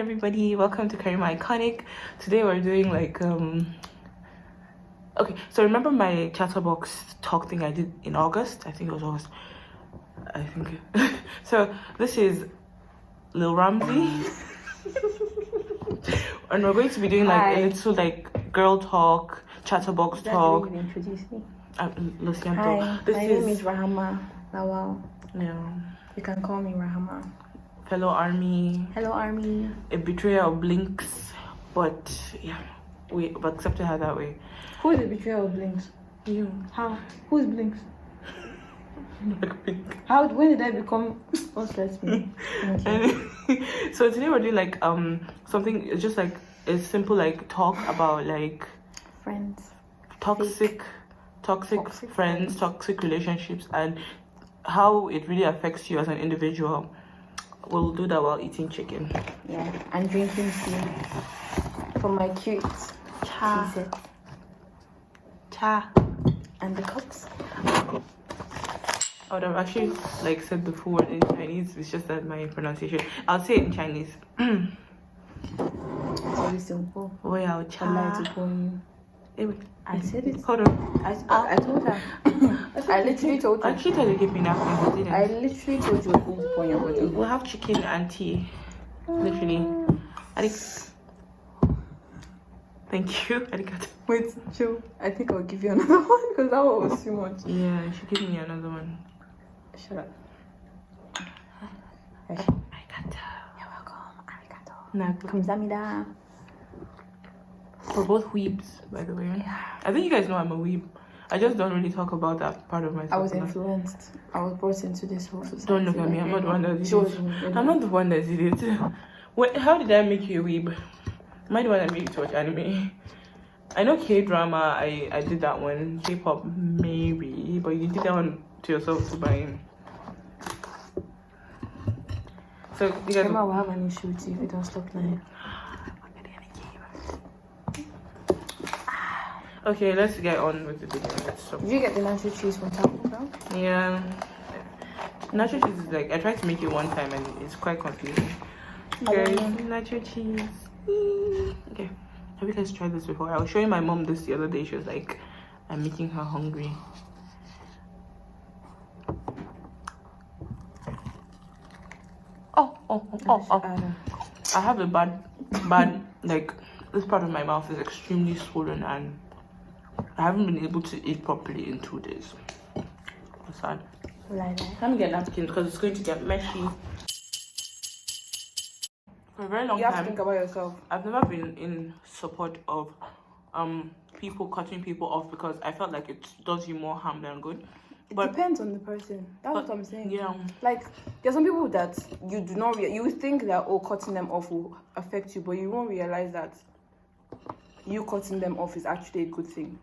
everybody, welcome to Karima Iconic. Today we're doing like okay, so remember my chatterbox talk thing I did in August? I think it was August. So this is Lil Ramsey. And we're going to be doing like a little like girl talk, chatterbox talk. You introduce me. Hi, my name is Rahama. Wow. Yeah. You can call me Rahama. Fellow army. Hello, army. A betrayer of Blinks, but yeah, we've accepted her that way. Who is the betrayer of Blinks? You. How? Who's Blinks? Like Blink. How? When did I become? What's that mean? So today we're doing like something just like a simple like talk about like Friends. Toxic friends, toxic relationships, and how it really affects you as an individual. We'll do that while eating chicken. Yeah, and drinking tea from my cute Cha. And the cups. I would have actually like said the full word in Chinese. It's just that my pronunciation. I'll say it in Chinese. It's very simple. Wow, I'd cha. like to call you. I said it. Hold on. I told her. I literally told her. I actually told you to give me napkins. I didn't. I literally told you to on your body. We'll have chicken and tea. Literally. Thank you. Arigato. Wait, chill. I think I'll give you another one because that one was too much. Yeah, you should give me another one. Shut up. Arigato. You're welcome. Arigato. Naku. Kamsahamnida. We're both weebs, by the way. Yeah. I think you guys know I'm a weeb. I just don't really talk about that part of myself. I was influenced. I was brought into this whole society. Don't look at me. I'm not the one that did it. I'm not the one that did it. What? How did I make you a weeb? Am I the one that made you to watch anime? I know K-drama. I did that one. K-pop maybe, but you did that one to yourself to buy. So you guys will have an issue with you if you don't stop lying. Okay, let's get on with the video. Did you get the nacho cheese from Taco Bell? Yeah. Nacho cheese is like, I tried to make it one time and it's quite confusing. Okay, nacho cheese. Okay. Have you guys tried this before? I was showing my mom this the other day. She was like, I'm making her hungry. Oh. I have a bad, like, this part of my mouth is extremely swollen and I haven't been able to eat properly in 2 days. That's sad. Like that. Let me get napkins because it's going to get messy. For a very long time, you have to think about yourself. I've never been in support of people cutting people off because I felt like it does you more harm than good. But it depends on the person. That's what I'm saying. Yeah. Like, there's some people that you do not you think that cutting them off will affect you, but you won't realize that you cutting them off is actually a good thing.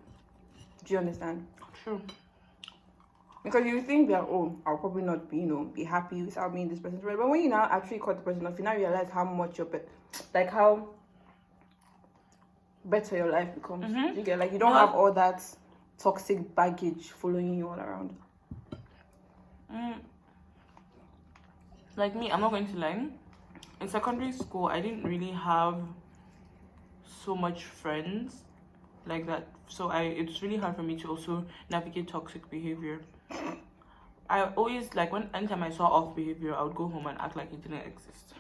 Do you understand? True. Because you think that, I'll probably not be, be happy without being this person's friend. But when you now actually cut the person off, you now realize how much how better your life becomes. Mm-hmm. You get you don't have all that toxic baggage following you all around. Like me, I'm not going to lie. In secondary school, I didn't really have so much friends like that. So it's really hard for me to also navigate toxic behavior. I always anytime I saw off behavior, I would go home and act like it didn't exist.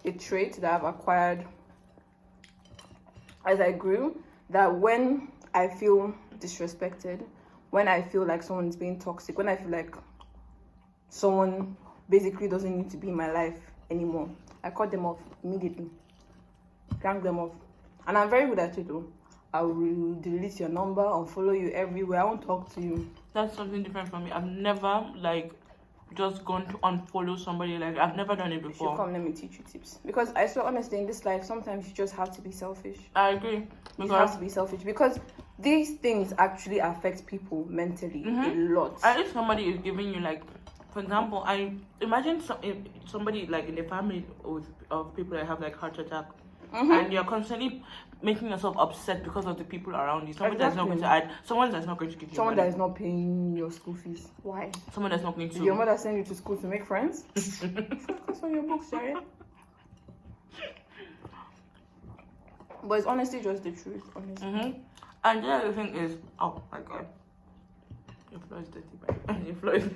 A trait that I've acquired as I grew, that when I feel disrespected, when I feel like someone's being toxic, when I feel like someone basically doesn't need to be in my life anymore, I cut them off immediately. Crank them off. And I'm very good at it though. I will delete your number, unfollow you everywhere. I won't talk to you. That's something different from me. I've never just gone to unfollow somebody. I've never done it before. You should come, let me teach you tips. Because I swear honestly, in this life, sometimes you just have to be selfish. I agree. You have to be selfish because these things actually affect people mentally a lot. And if somebody is giving you for example, I imagine somebody in the family of people that have heart attack. And you're constantly making yourself upset because of the people around you. Someone that's not going to add. Someone that's not going to give you someone money. that is not paying your school fees. Why? Someone that's not going to. Did your mother send you to school to make friends? Focus on your books, Jerry. But it's honestly just the truth, honestly. Mm-hmm. And the other thing is, oh my god, your floor is dirty, but your floor is.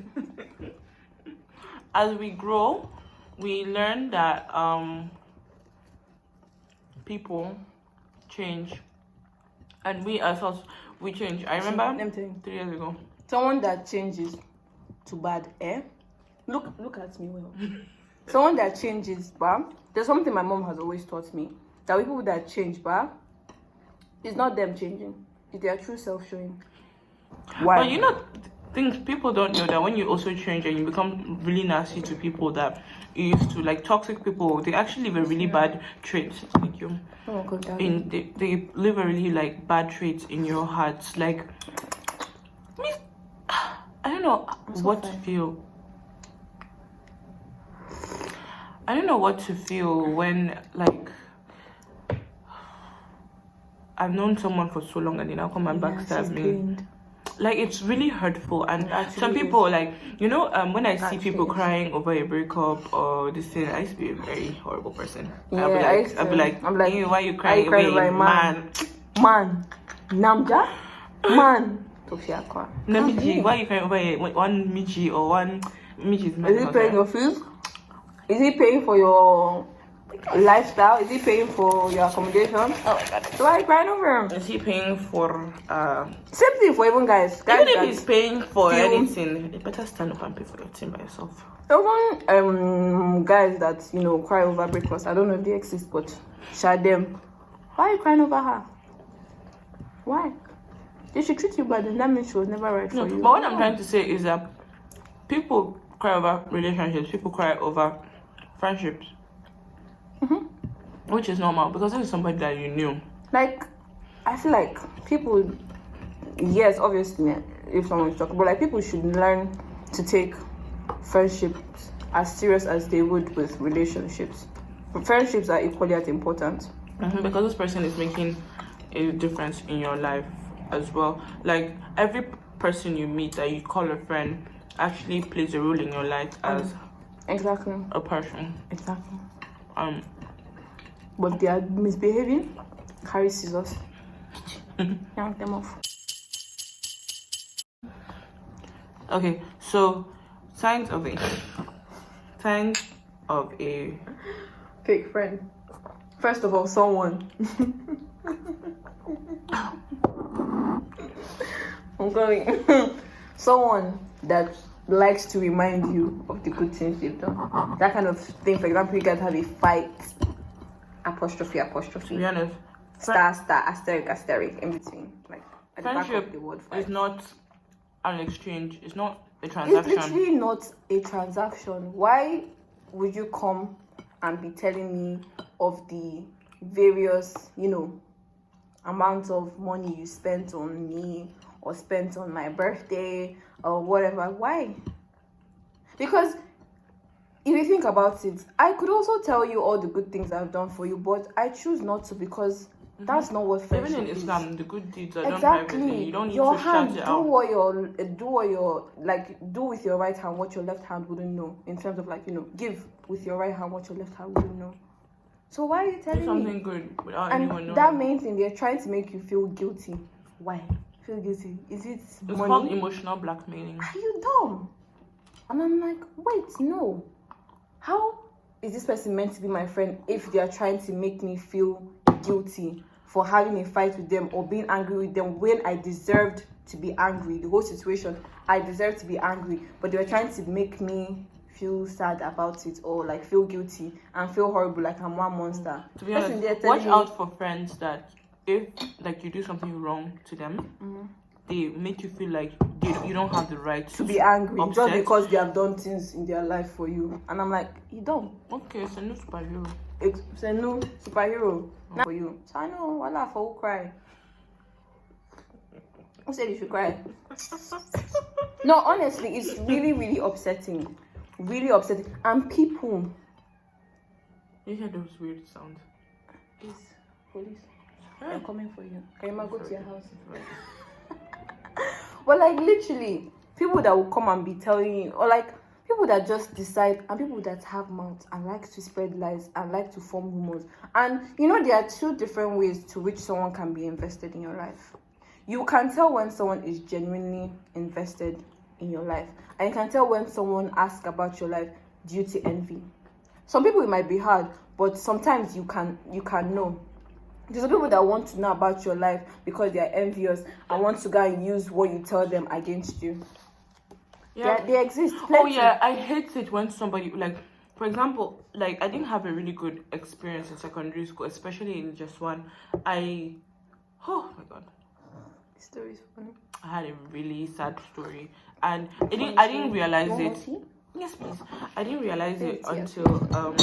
As we grow, we learn that people change, and we ourselves we change. I remember Let me tell you. 3 years ago. Someone that changes to bad, Look at me well. Someone that changes, there's something my mom has always taught me. That people that change, it's not them changing. It's their true self showing. Why? But you know, things people don't know that when you also change and you become really nasty to people that you used to, like toxic people, they actually leave a really bad trait. Thank you. Oh, God, They leave a really like bad traits in your heart. Like, I don't know what to feel. I don't know what to feel when, like, I've known someone for so long and they now come and backstab me. Pained. Like, it's really hurtful. And Actually some people, is. like, you know, when I see Actually people is. crying over a breakup or this thing, I used to be a very horrible person. Yeah, I'll be like, I'm like, hey, why are you crying over a man? Man. Namja? Man. Tofiakwa. Namiji, why are you crying over one Miji or one Miji's man? Is he paying your fees? Is he paying for your lifestyle? Is he paying for your accommodation? Oh my god. So why are you crying over him? Is he paying for Same thing for even guys. even if he's paying for feel- anything, you better stand up and pay for your thing by yourself. Even guys that cry over breakfast. I don't know if they exist, but share them. Why are you crying over her? Why? They should treat you bad, and that means she was never right for you. But what I'm trying to say is that people cry over relationships, people cry over friendships, which is normal because this is somebody that you knew. Like, I feel like people, yes, obviously, if someone's talking, but like people should learn to take friendships as serious as they would with relationships. Friendships are equally as important. Because this person is making a difference in your life as well. Like, every person you meet that you call a friend actually plays a role in your life as Exactly. a person. Exactly. But if they are misbehaving, carry scissors. Yank them off. Okay, so signs of a Fake friend. First of all, someone. I'm going. Someone that likes to remind you of the good things you've done. That kind of thing. For example, you guys have a fight. Apostrophe. to be honest, Star, asterisk, in between. Like at the back friendship of the word fight. is not an exchange. It's not a It's transaction. literally not a transaction. Why would you come and be telling me of the various, amounts of money you spent on me or spent on my birthday or whatever? Why? Because if you think about it, I could also tell you all the good things I've done for you, but I choose not to because that's not what friendship Even in is. Islam, the good deeds are done for Exactly. everything. You don't need Your to hand, shout it do out. do with your right hand what your left hand wouldn't know. In terms of give with your right hand what your left hand wouldn't know. So why are you Do telling something me? good without anyone And knowing. that main thing, they're trying to make you feel guilty. Why? Feel guilty? Is it It's money? called emotional blackmailing. Are you dumb? And I'm like, wait, no. How is this person meant to be my friend if they are trying to make me feel guilty for having a fight with them or being angry with them when I deserved to be angry? The whole situation, I deserved to be angry, but they were trying to make me feel sad about it or feel guilty and feel horrible, like I'm one monster. To be Person honest, there telling watch me- out for friends that if you do something wrong to them, they make you feel like you don't have the right to be angry upset. just because they have done things in their life for you. And I'm like, you don't. Okay, it's a new superhero. It's a new superhero for you. So I know, Allah for who cry. Who said you should cry? No, honestly, it's really, really upsetting. Really upsetting. And people. You hear those weird sounds? Is police. They're coming for you. Can you go to your house? But literally, people that will come and be telling you, or people people that just decide, and people that have mouths and like to spread lies and like to form rumors. And there are two different ways to which someone can be invested in your life. You can tell when someone is genuinely invested in your life, and you can tell when someone asks about your life due to envy. Some people, it might be hard, but sometimes you can know. There's some people that want to know about your life because they are envious and want to go and use what you tell them against you. Yeah, they exist. Plenty. Oh yeah, I hate it when somebody, like, for example, like, I didn't have a really good experience in secondary school, especially in just one. Oh my god, The story is funny. I had a really sad story, and I didn't realize You want it. more tea? Yes, please. I didn't realize it Thanks, yeah. until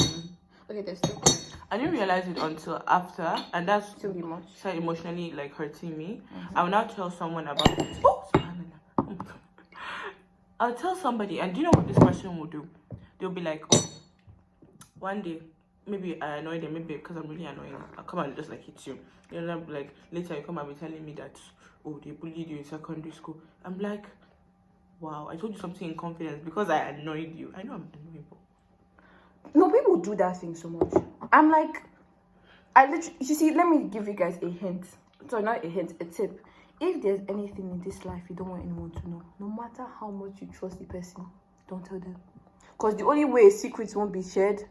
Okay, there's still I didn't realize it until after, and that's still be much. started emotionally like hurting me. I will now tell someone about it. Oh, subhanallah. Oh my God. I'll tell somebody, and do you know what this person will do? They'll be like, oh, one day, maybe I annoy them, maybe because I'm really annoying. I'll come and just like hit you. You know, like later you come and be telling me that, oh, they bullied you in secondary school. I'm like, wow, I told you something in confidence because I annoyed you. I know I'm annoying. No, people do that thing so much. I'm like, you see, let me give you guys a hint. So not a hint, a tip. If there's anything in this life you don't want anyone to know, no matter how much you trust the person, don't tell them. Because the only way secrets won't be shared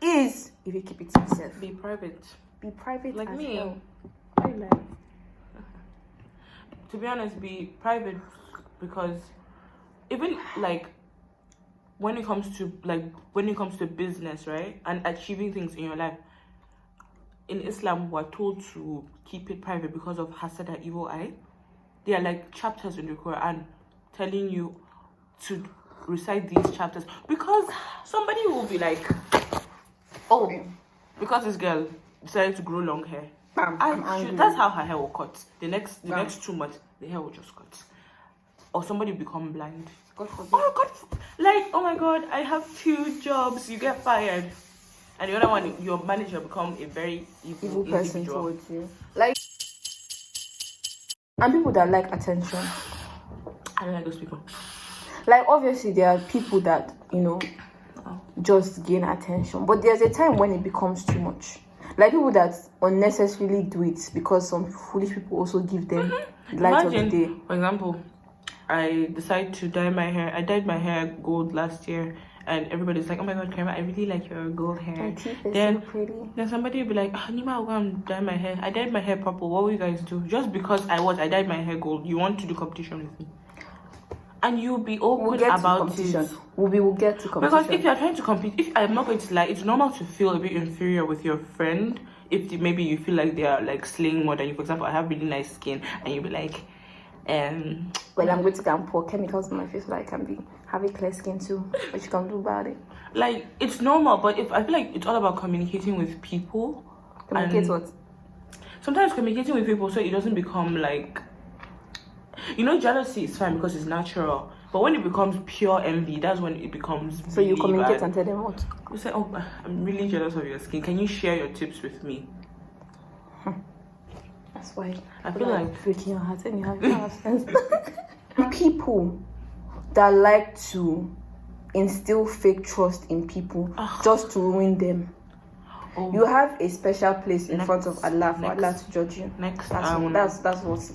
is if you keep it to yourself. Be private. Be private Like as me. hell. To be honest, be private, because even like when it comes to business, right, and achieving things in your life, in Islam we're told to keep it private because of hasad and evil eye. There are like chapters in the Quran telling you to recite these chapters, because somebody will be like, oh, because this girl decided to grow long hair, that's how her hair will cut. The next 2 months the hair will just cut, or somebody will become blind. God forbid. Oh God, like, oh my God, I have 2 jobs, you get fired, and the other one, your manager become a very evil person individual. towards you. Like, and people that like attention. I don't like those people. Like, obviously there are people that just gain attention, but there's a time when it becomes too much. Like people that unnecessarily do it because some foolish people also give them light of the day. For example, I decided to dye my hair. I dyed my hair gold last year, and everybody's like, oh my God, Karima, I really like your gold hair. My teeth is then, so pretty. Then somebody will be like, Nima, I'll go and dye my hair. I dyed my hair purple. What will you guys do? Just because I dyed my hair gold, you want to do competition with me? And you'll be open about it. We'll get to competition. Because if you're trying to compete, if I'm not going to lie, it's normal to feel a bit inferior with your friend if maybe you feel like they are like slaying more than you. For example, I have really nice skin, and you'll be like, well, I'm going to go and pour chemicals in my face so I can have a clear skin too. What you can do about it? Like, it's normal, but if I feel like it's all about communicating with people. Communicate what? Sometimes communicating with people so it doesn't become like, jealousy is fine because it's natural. But when it becomes pure envy, that's when it becomes So you communicate bad. And tell them what? You say, oh, I'm really jealous of your skin. Can you share your tips with me? That's why I feel like breaking your heart and you have sense. People that like to instill fake trust in people just to ruin them. You have a special place in front of Allah for Allah to judge you. Next, that's what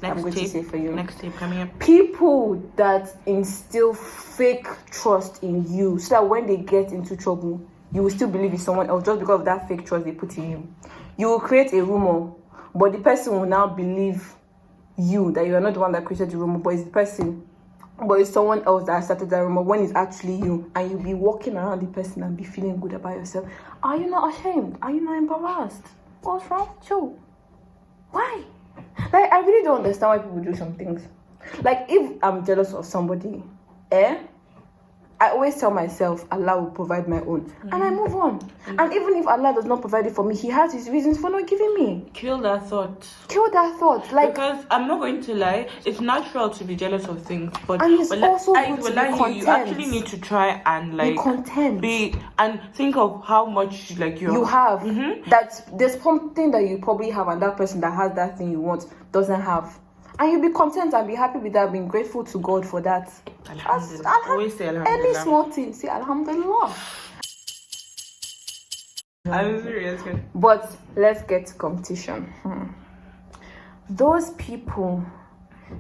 I'm going to say for you. Next tape coming up. People that instill fake trust in you, so that when they get into trouble, you will still believe it's someone else just because of that fake trust they put in you. You will create a rumor, but the person will now believe you, that you are not the one that created the rumor, but it's the person. But it's someone else that started that rumor when it's actually you, and you'll be walking around the person and be feeling good about yourself. Are you not ashamed? Are you not embarrassed? What's wrong with you? Why? Like, I really don't understand why people do some things. Like, if I'm jealous of somebody, I always tell myself Allah will provide my own, and I move on. And even if Allah does not provide it for me, He has His reasons for not giving me. Kill that thought. Like, because I'm not going to lie, it's natural to be jealous of things, but and it's also good to be content. You actually need to try and like be content. And think of how much like you have. That there's something that you probably have, and that person that has that thing you want doesn't have. And you'll be content and be happy with that, being grateful to God for that. Alhamdulillah. Always say Alhamdulillah. Any small thing, say Alhamdulillah. I'm serious. But let's get to competition. Those people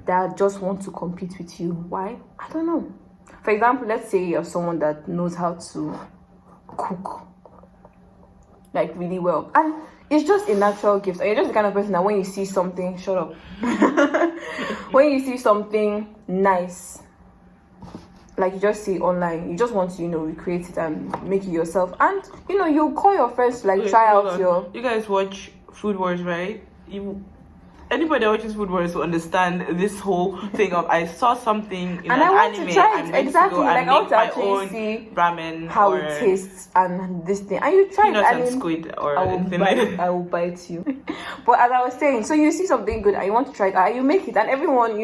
that just want to compete with you, why? I don't know. For example, let's say you're someone that knows how to cook, like really well, and it's just a natural gift. And you're just the kind of person that when you see something, shut up. When you see something nice, like you just see online, you just want to, recreate it and make it yourself. And, you call your friends to try out your... You guys watch Food Wars, right? Anybody that watches Food Wars will understand this whole thing of I saw something in an anime. Exactly. I want to my actually own see ramen how it tastes and this thing. And you try it. And squid or anything like that. I will bite you. But as I was saying, so you see something good and you want to try it, and you make it, and everyone,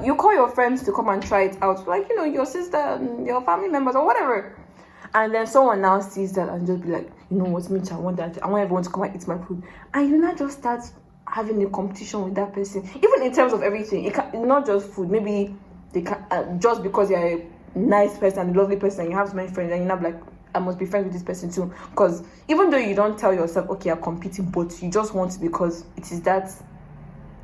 you call your friends to come and try it out, your sister, your family members or whatever. And then someone now sees that and just be like, what's me? I want that. I want everyone to come and eat my food. And you now just start having a competition with that person. Even in terms of everything. It can, not just food. Maybe they can, just because you're a nice person, a lovely person, and you have so many friends, and you're not like, I must be friends with this person too. Because even though you don't tell yourself, okay, I'm competing, but you just want to because it is that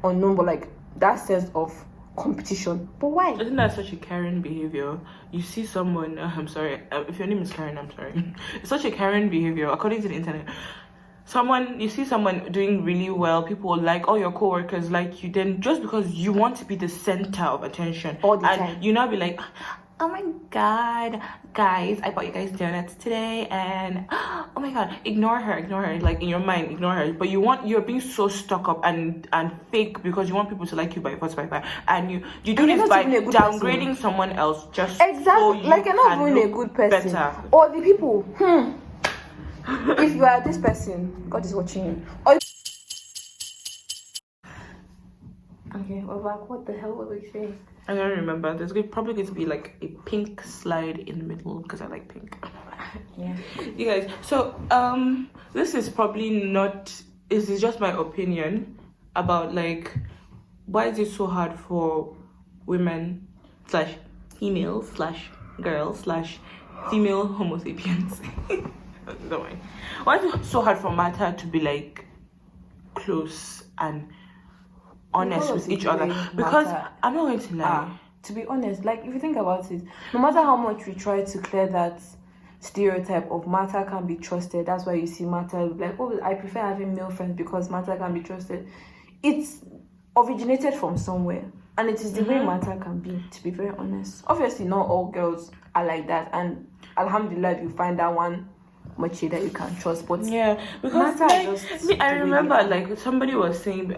unknown, but that sense of competition. But why? Isn't that such a Karen behavior? You see someone, I'm sorry, if your name is Karen, I'm sorry. It's such a Karen behavior, according to the internet. You see someone doing really well, people like all your co-workers like you, then just because you want to be the center of attention all the and time. You now be like, oh my god, guys, I bought you guys donuts today, and oh my god, ignore her, like in your mind, ignore her. But you're being so stuck up and fake because you want people to like you by force, by fire, and you do this by downgrading person. Someone else just exactly so you're not really a good person better. Or the people if you are this person, God is watching you. Okay, we're back. What the hell were we saying? I don't remember. There's probably going to be a pink slide in the middle because I like pink. Yeah. You guys, so this is probably not. This is just my opinion about why is it so hard for women / females / girls / female Homo sapiens. Don't worry. Why is it so hard for matter to be close and honest with each other? Because I'm not going to lie. To be honest, if you think about it, no matter how much we try to clear that stereotype of matter can be trusted, that's why you see matter I prefer having male friends because matter can be trusted. It's originated from somewhere, and it is the way matter can be, to be very honest. Obviously not all girls are like that, and alhamdulillah if you find that one much that you can trust, but yeah, because I remember somebody was saying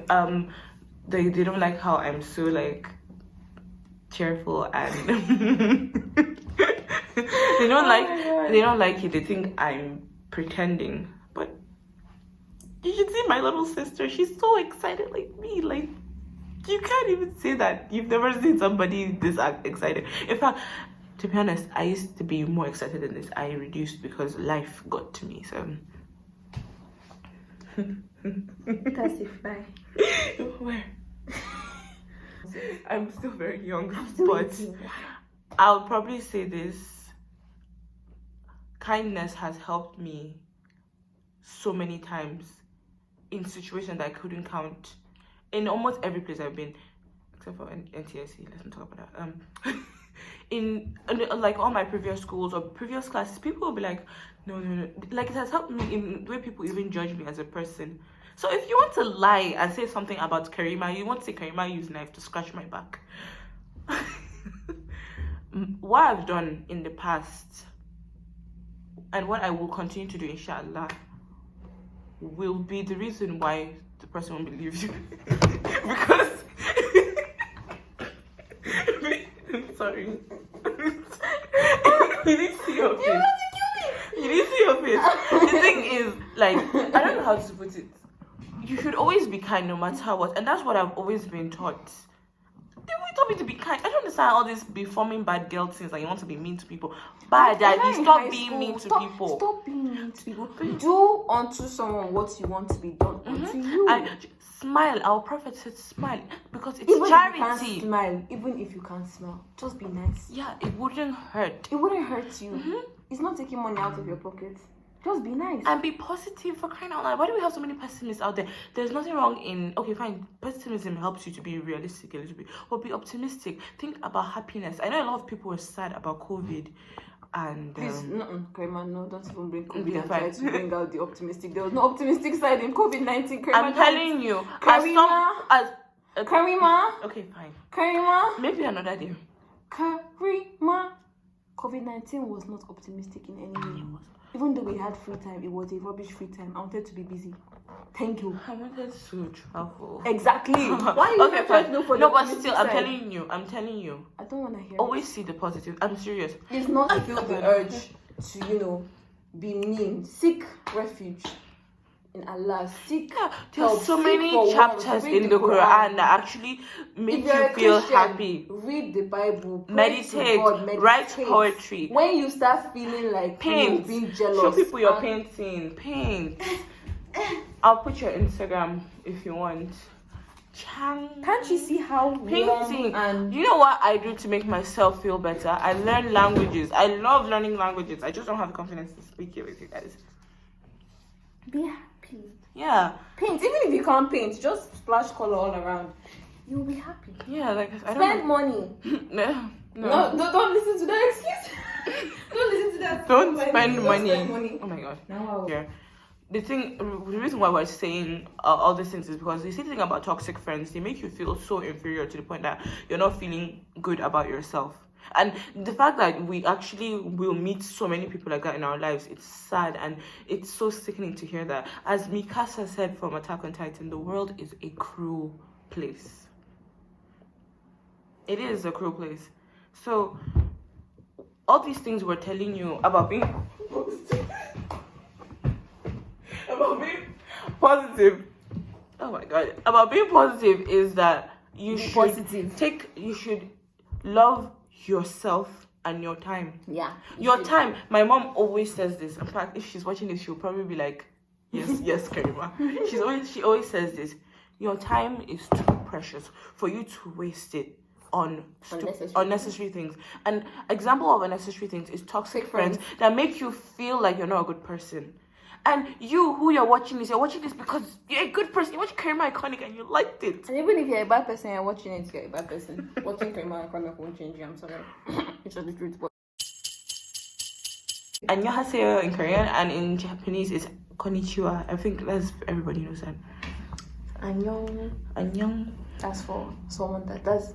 they don't like how I'm so cheerful and they don't like it. They think I'm pretending, but you should see my little sister. She's so excited like me. You can't even say that you've never seen somebody this excited. In fact, to be honest, I used to be more excited than this. I reduced because life got to me. So testify. Where? I'm still very young, but I'll probably say this. Kindness has helped me so many times in situations that I couldn't count. In almost every place I've been, except for NTSC. Let's not talk about that. In all my previous schools or previous classes, people will be like, no. It has helped me in the way people even judge me as a person. So if you want to lie and say something about Karima, you want to say Karima used knife to scratch my back. What I've done in the past and what I will continue to do, inshallah, will be the reason why the person won't believe you. Because sorry. You need to see your face. You need to see your face. The thing is, I don't know how to put it. You should always be kind no matter what, and that's what I've always been taught. They always taught me to be kind. I don't understand all this be forming bad girl things and you want to be mean to people. Bad daddy, stop being mean to people. Stop being mean to people. Do unto someone what you want to be done unto you. And smile. Our prophet said smile because it's Even charity. if you can't smile, even if you can't smile, just be nice. Yeah, it wouldn't hurt. It wouldn't hurt you. It's not taking money out of your pocket. Just be nice. And be positive, for crying out loud. Why do we have so many pessimists out there? There's nothing wrong in, okay, fine, pessimism helps you to be realistic a little bit, but be optimistic. Think about happiness. I know a lot of people were sad about COVID. And please, Karima, no, don't even bring COVID okay, and try to bring out the optimistic. There was no optimistic side in COVID-19. I'm telling you, Karima. Okay, fine. Karima. Maybe another day. Karima. COVID-19 was not optimistic in any way. Even though we had free time, it was a rubbish free time. I wanted to be busy. Thank you. I wanted to travel. Exactly. Why are you trying to look for the but still, side? I'm telling you. I don't want to hear Always see the positive. I'm serious. It's not to feel the urge to, be mean. Seek refuge in Allah. Seek there's so many chapters in the Quran that actually make you feel happy. Read the Bible. Meditate. Write poetry. When you start feeling like paint, being jealous, show people your painting. Paint. I'll put your Instagram if you want. Can't you see how painting? And you know what I do to make myself feel better? I learn languages. I love learning languages. I just don't have the confidence to speak it with you guys. Be happy. Yeah. Paint. Even if you can't paint, just splash color all around. You'll be happy. Yeah, like I don't spend money. No, don't listen to that excuse. Don't listen to that. Don't spend money. Oh my god. No. Yeah. The reason why we're saying all these things is because you see the thing about toxic friends, they make you feel so inferior to the point that you're not feeling good about yourself. And the fact that we actually will meet so many people like that in our lives, it's sad and it's so sickening to hear that. As Mikasa said from Attack on Titan, the world is a cruel place. It is a cruel place. So, all these things we're telling you about being positive. Oh my god. About being positive is that you should love yourself and your time. Yeah. Your time. My mom always says this. In fact, if she's watching this, she'll probably be like, yes, Karima. She always says this. Your time is too precious for you to waste it on unnecessary things. An example of unnecessary things is toxic friends that make you feel like you're not a good person. And you, who you're watching this because you're a good person. You watch Karima Iconic and you liked it. And even if you're a bad person and watching it, you're a bad person. Watching Karima Iconic won't change you. I'm sorry. It's just the truth. But Annyeonghaseyo in Korean, and in Japanese it's konnichiwa. I think that's everybody knows that. Annyeong. That's for someone that's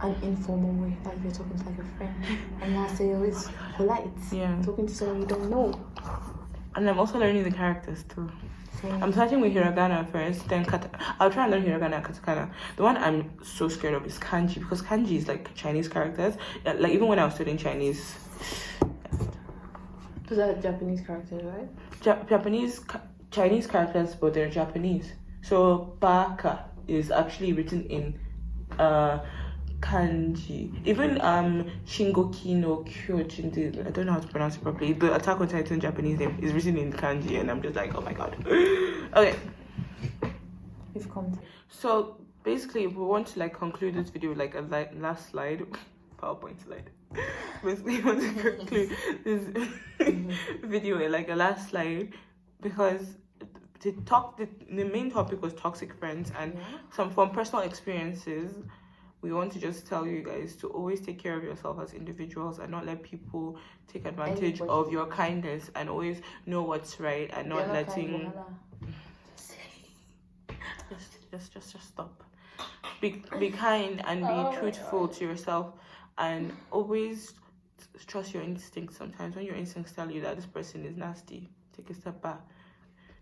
an informal way, like you're talking to like a friend. Annyeonghaseyo is polite. Yeah. Talking to someone you don't know. And I'm also learning the characters too. Same. I'm starting with hiragana first, then I'll try and learn hiragana and katakana. The one I'm so scared of is kanji, because kanji is like Chinese characters. Like even when I was studying Chinese. Those are Japanese characters, right? Chinese characters, but they're Japanese. So baka is actually written in kanji. Even Shingoki no Kyojin, I don't know how to pronounce it properly. The Attack on Titan Japanese name is written in kanji, and I'm just like, oh my god. Okay. We've come. So basically, we want to like conclude this video with like a last slide, PowerPoint slide. Basically, we want to conclude this video with like a last slide because the main topic was toxic friends, and some from personal experiences. We want to just tell you guys to always take care of yourself as individuals and not let people take advantage of your kindness, and always know what's right and not letting just stop. Be kind and be truthful to yourself, and always trust your instincts. Sometimes when your instincts tell you that this person is nasty, take a step back.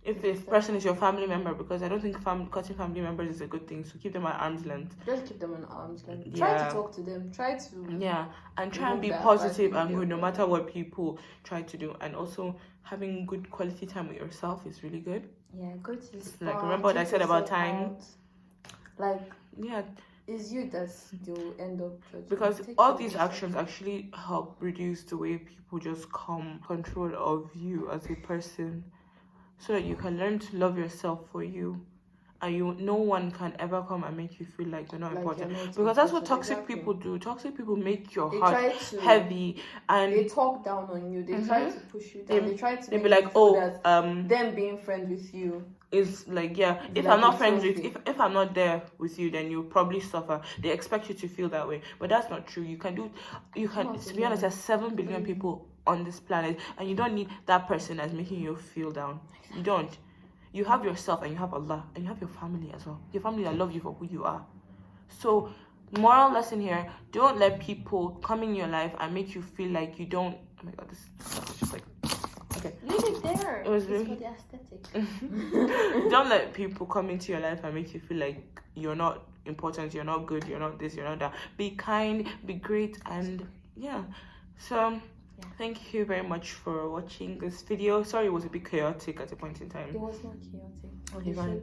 If this person is your family member, because I don't think cutting family members is a good thing, so keep them at arm's length. Just keep them at arm's length. Try to talk to them. Try to and try and be positive and good no matter what people try to do. And also having good quality time with yourself is really good. Yeah, go to the spa. Like remember what I said about time. Like it's you that they'll end up judging. Because Take all care of these yourself. actions actually help reduce the way people just come control of you as a person, so that you can learn to love yourself for you, and no one can ever come and make you feel like you're not Like important. you're not Because that's what important, toxic exactly. people do. Toxic people make your They heart try to heavy, and they talk down on you. They try to push you down. They try to they'll make be you like, feel oh, that them being friends with you is like, yeah, if like I'm not a friends with, trophy. if I'm not there with you, then you'll probably suffer. They expect you to feel that way, but that's not true. You can, to be honest, there's 7 billion people on this planet, and you don't need that person as making you feel down. You don't. You have yourself, and you have Allah, and you have your family as well. Your family that love you for who you are. So, moral lesson here: don't let people come in your life and make you feel like you don't. Oh my God, this is just like. Okay. Leave it there. It was it's really... for the aesthetic. Don't let people come into your life and make you feel like you're not important, you're not good, you're not this, you're not that. Be kind, be great, and yeah. So thank you very much for watching this video. Sorry it was a bit chaotic at a point in time. It was not chaotic. Okay, fine.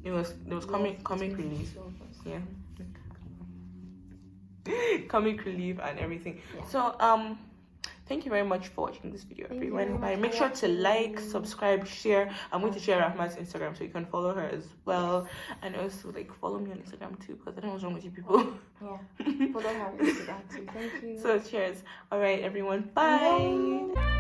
It was comic relief. Yeah. Comic relief and everything. Yeah. So thank you very much for watching this video, everyone. Bye. Make sure to like, subscribe, share. I'm going to share Rahma's Instagram so you can follow her as well. And also, like, follow me on Instagram too, because I don't know what's wrong with you people. Yeah. Follow her on Instagram too. Thank you. So, cheers. All right, everyone. Bye.